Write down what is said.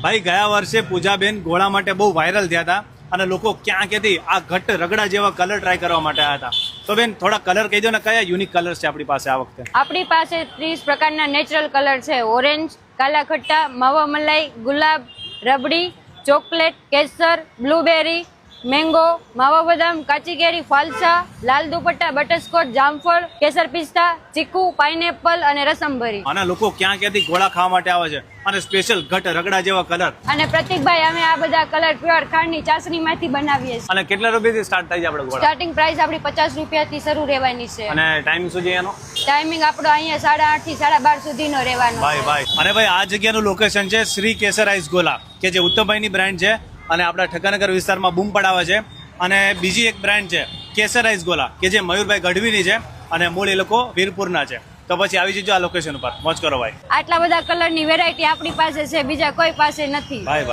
ભાઈ ગયા વર્ષે પૂજાબેન ગોળા માટે બહુ વાયરલ થયા હતા અને લોકો ક્યાં ક્યાંથી આ ઘટ્ટ રગડા જેવા કલર ટ્રાય કરવા માટે આવ્યા હતા. તો બેન થોડા કલર કહી દો ને, કયા યુનિક કલર્સ છે આપણી પાસે આ વખતે? આપણી પાસે 30 પ્રકારના નેચરલ કલર છે. ઓરેન્જ, કાલા ખટ્ટા, માવા મલાઈ, ગુલાબ, રબડી, ચોકલેટ, કેસર, બ્લુબેરી, મેંગો, માવા બદામ, કાચી કેરી, ફાલસા, લાલ દુપટ્ટા, બટરસ્કોચ, જામફળ, કેસર પિસ્તા, ચીકુ, પાઇનેપલ અને રસમબરી. અને લોકો ક્યાં ક્યાંથી ગોળા ખાવા માટે આવે છે અને સ્પેશિયલ ઘટ રગડા જેવા કલર. અને પ્રતિકભાઈ, અમે આ બધા કલર પ્યોર ખાંડની ચાસણીમાંથી બનાવીએ છીએ. અને કેટલા રૂપિયાથી સ્ટાર્ટ થાય છે આપણે ગોળા? સ્ટાર્ટિંગ પ્રાઇસ આપણી 50 રૂપિયાથી શરૂ રહેવાની છે. અને ટાઈમિંગ શું છે એનો? ટાઈમિંગ આપણો અહીંયા 8:30 થી 12:30 સુધીનો રહેવાનો છે. ભાઈ અને ભાઈ આ જગ્યાનું લોકેશન છે શ્રી કેસર આઈસ ગોલા, કે જે ઉત્તમભાઈની બ્રાન્ડ છે અને આપણા ઠક્કરનગર વિસ્તારમાં બૂમ પડાવે છે. અને બીજી એક બ્રાન્ડ છે કેસર આઈસ ગોલા, કે જે મયુરભાઈ ગઢવીની છે અને મૂળ એ લોકો વીરપુરના છે. તો પછી આવી જજો આ લોકેશન ઉપર, મોજ કરો ભાઈ. આટલા બધા કલરની વેરાયટી આપણી પાસે છે, બીજા કોઈ પાસે નથી. ભાઈ